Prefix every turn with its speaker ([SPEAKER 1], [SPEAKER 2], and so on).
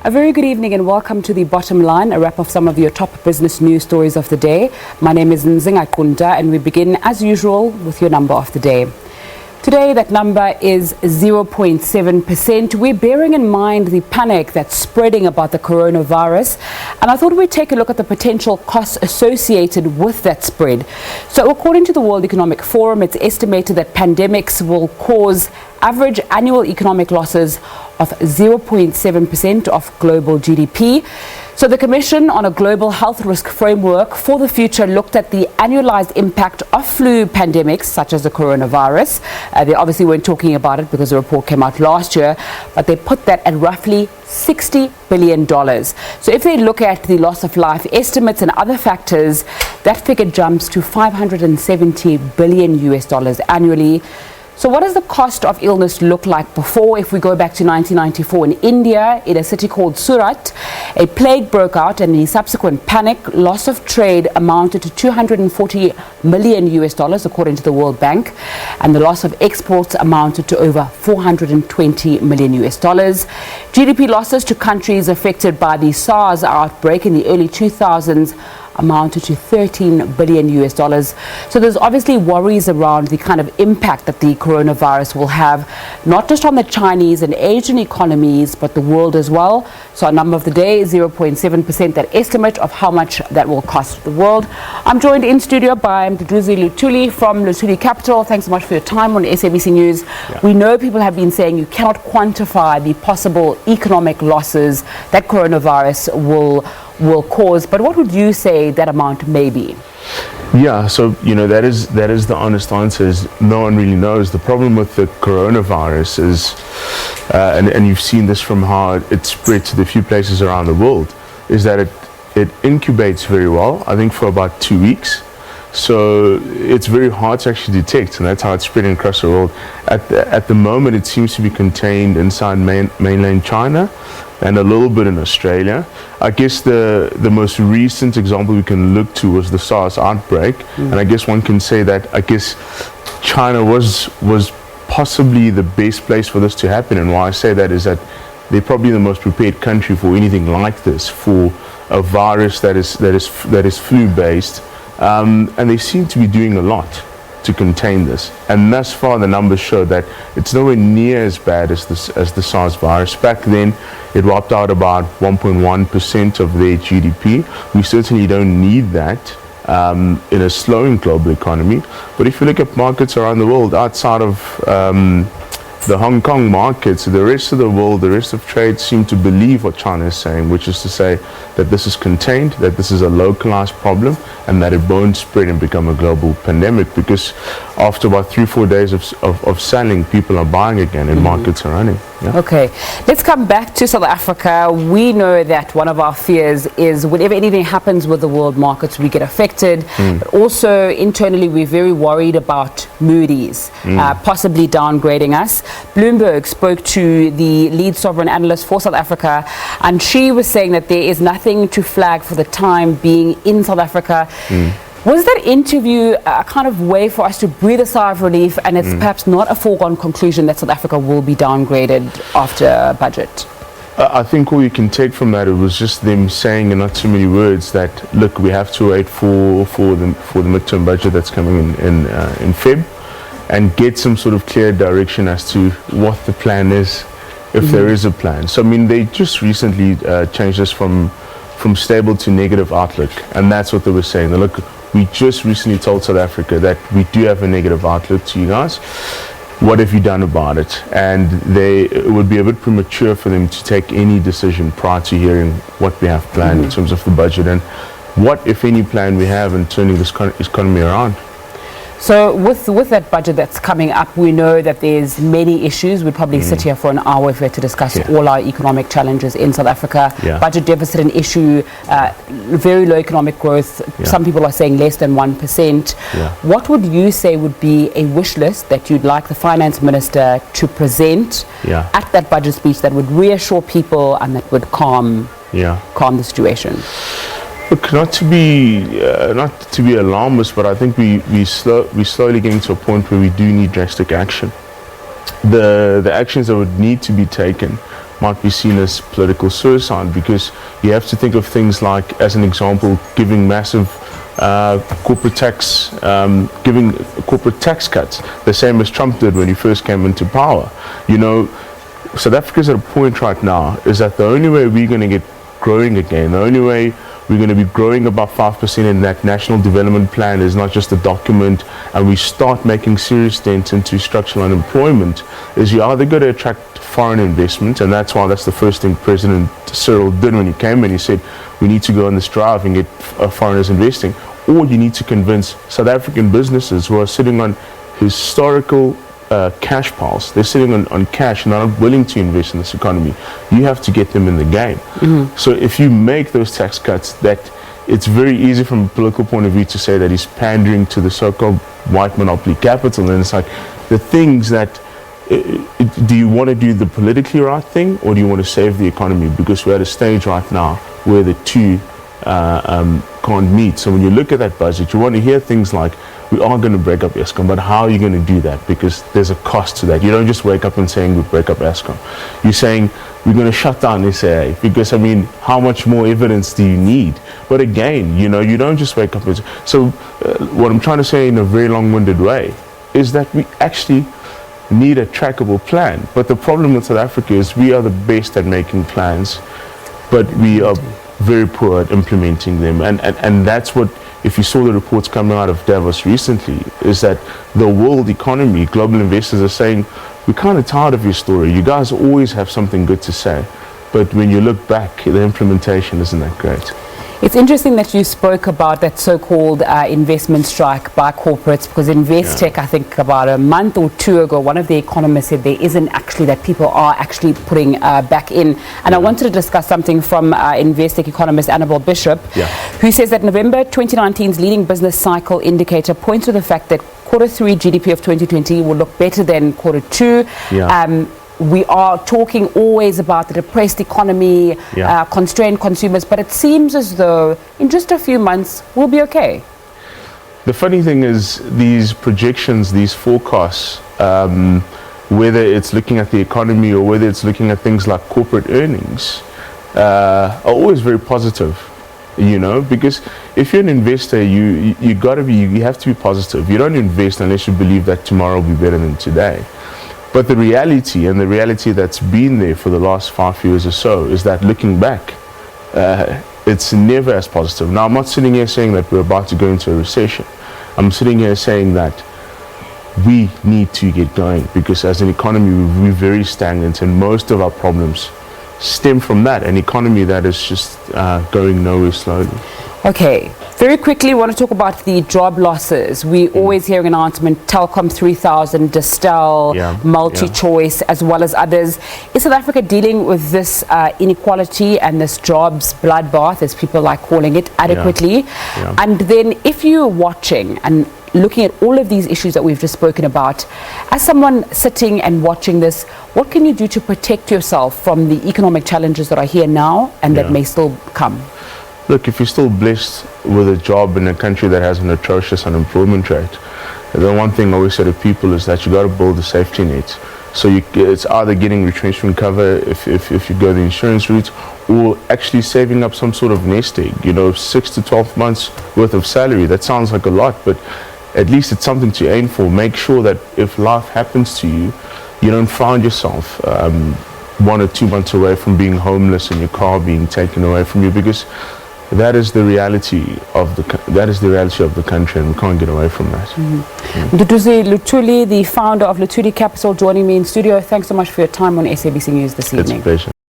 [SPEAKER 1] A very good evening and welcome to The Bottom Line, a wrap of some of your top business news stories of the day. My name is Nzinga Kunta and we begin as usual with your number of the day. Today that number is 0.7%. We're bearing in mind the panic that's spreading about the coronavirus, and I thought we'd take a look at the potential costs associated with that spread. So according to the World Economic Forum, it's estimated that pandemics will cause average annual economic losses of 0.7% of global GDP. So the Commission on a Global Health Risk Framework for the Future looked at the annualized impact of flu pandemics, such as the coronavirus. They obviously weren't talking about it because the report came out last year, but they put that at roughly $60 billion. So if they look at the loss of life estimates and other factors, that figure jumps to $570 billion annually. So what does the cost of illness look like before? If we go back to 1994 in India, in a city called Surat, a plague broke out and the subsequent panic, loss of trade amounted to $240 million according to the World Bank, and the loss of exports amounted to over $420 million. GDP losses to countries affected by the SARS outbreak in the early 2000s amounted to $13 billion. So there's obviously worries around the kind of impact that the coronavirus will have, not just on the Chinese and Asian economies, but the world as well. So our number of the day is 0.7%, that estimate of how much that will cost the world. I'm joined in studio by Mduduzi Luthuli from Luthuli Capital. Thanks so much for your time on SABC News. Yeah. We know people have been saying you cannot quantify the possible economic losses that coronavirus will cause, but what would you say that amount may be?
[SPEAKER 2] Yeah, so that is the honest answer, is no one really knows. The problem with the coronavirus is, and you've seen this from how it spread to the few places around the world, is that it incubates very well, I think for about 2 weeks. So it's very hard to actually detect, and that's how it's spreading across the world. At the moment, it seems to be contained inside mainland China and a little bit in Australia. I guess the most recent example we can look to was the SARS outbreak, and I guess one can say that China was possibly the best place for this to happen. And why I say that is that they're probably the most prepared country for anything like this, for a virus that is flu-based. And they seem to be doing a lot to contain this. And thus far, the numbers show that it's nowhere near as bad as the SARS virus. Back then, it wiped out about 1.1% of their GDP. We certainly don't need that in a slowing global economy. But if you look at markets around the world, outside of the Hong Kong markets, the rest of the world, the rest of trade seem to believe what China is saying, which is to say that this is contained, that this is a localized problem, and that it won't spread and become a global pandemic, because after about 3-4 days of selling, people are buying again and markets are running. Yeah.
[SPEAKER 1] Okay, let's come back to South Africa. We know that one of our fears is whenever anything happens with the world markets, we get affected. But also internally, we're very worried about Moody's possibly downgrading us. Bloomberg spoke to the lead sovereign analyst for South Africa, and she was saying that there is nothing to flag for the time being in South Africa. Was that interview a kind of way for us to breathe a sigh of relief, and it's perhaps not a foregone conclusion that South Africa will be downgraded after budget?
[SPEAKER 2] I think all you can take from that, it was just them saying in not too many words that, look, we have to wait for the midterm budget that's coming in Feb, and get some sort of clear direction as to what the plan is, if there is a plan. So I mean, they just recently changed this from stable to negative outlook, and that's what they were saying. Look, we just recently told South Africa that we do have a negative outlook to you guys. What have you done about it? And it would be a bit premature for them to take any decision prior to hearing what we have planned in terms of the budget and what, if any, plan we have in turning this economy around.
[SPEAKER 1] So with that budget that's coming up, we know that there's many issues. We'd probably sit here for an hour if we had to discuss all our economic challenges in South Africa. Budget deficit an issue, very low economic growth. Some people are saying less than 1%. What would you say would be a wish list that you'd like the finance minister to present at that budget speech that would reassure people and that would calm the situation?
[SPEAKER 2] Look, not to be alarmist, but I think we're slowly getting to a point where we do need drastic action. The actions that would need to be taken might be seen as political suicide, because you have to think of things like, as an example, giving massive corporate tax, giving corporate tax cuts, the same as Trump did when he first came into power. You know, South Africa's at a point right now is that the only way we're going to get growing again, the only way we're going to be growing about 5% in that national development plan is not just a document, and we start making serious dents into structural unemployment, is you either got to attract foreign investment, and that's the first thing President Cyril did when he came in. He said we need to go on this drive and get foreigners investing, or you need to convince South African businesses who are sitting on historical cash piles, they're sitting on cash and are not willing to invest in this economy. You have to get them in the game. So if you make those tax cuts, that it's very easy from a political point of view to say that he's pandering to the so-called white monopoly capital, and it's like the things that do you want to do the politically right thing, or do you want to save the economy? Because we're at a stage right now where the two can't meet. So when you look at that budget, you want to hear things like, we are going to break up Eskom, but how are you going to do that? Because there's a cost to that. You don't just wake up and saying we break up Eskom. You're saying we're going to shut down SAA, because I mean, how much more evidence do you need? But again, you know, you don't just wake up and say. So what I'm trying to say in a very long-winded way is that we actually need a trackable plan. But the problem with South Africa is we are the best at making plans, but we are very poor at implementing them. And that's what, if you saw the reports coming out of Davos recently, is that the world economy, global investors are saying, we're kind of tired of your story. You guys always have something good to say, but when you look back, the implementation isn't that great.
[SPEAKER 1] It's interesting that you spoke about that so-called investment strike by corporates, because Investec, I think about a month or two ago, one of the economists said there isn't actually, that people are actually putting back in. And I wanted to discuss something from Investec economist Annabel Bishop, who says that November 2019's leading business cycle indicator points to the fact that Q3 GDP of 2020 will look better than Q2. We are talking always about the depressed economy, constrained consumers, but it seems as though in just a few months we'll be okay.
[SPEAKER 2] The funny thing is, these projections, these forecasts, whether it's looking at the economy or whether it's looking at things like corporate earnings, are always very positive, you know, because if you're an investor, you have to be positive. You don't invest unless you believe that tomorrow will be better than today. But the reality, and the reality that's been there for the last 5 years or so, is that looking back, it's never as positive. Now, I'm not sitting here saying that we're about to go into a recession. I'm sitting here saying that we need to get going, because as an economy, we're very stagnant, and most of our problems stem from that, an economy that is just going nowhere slowly.
[SPEAKER 1] Okay, very quickly, we want to talk about the job losses. We always hear an announcement, Telkom 3,000, Distel, MultiChoice, as well as others. Is South Africa dealing with this inequality and this jobs bloodbath, as people like calling it, adequately? And then if you're watching and looking at all of these issues that we've just spoken about, as someone sitting and watching this, what can you do to protect yourself from the economic challenges that are here now and that may still come?
[SPEAKER 2] Look, if you're still blessed with a job in a country that has an atrocious unemployment rate, the one thing I always say to people is that you got to build a safety net. So it's either getting retrenchment cover if you go the insurance route, or actually saving up some sort of nest egg, you know, 6 to 12 months worth of salary. That sounds like a lot, but at least it's something to aim for. Make sure that if life happens to you, you don't find yourself 1 or 2 months away from being homeless and your car being taken away from you, because that is the reality of the country, and we can't get away from that.
[SPEAKER 1] Mduduzi Luthuli, the founder of Luthuli Capital, joining me in studio. Thanks so much for your time on SABC News this evening.
[SPEAKER 2] It's a pleasure.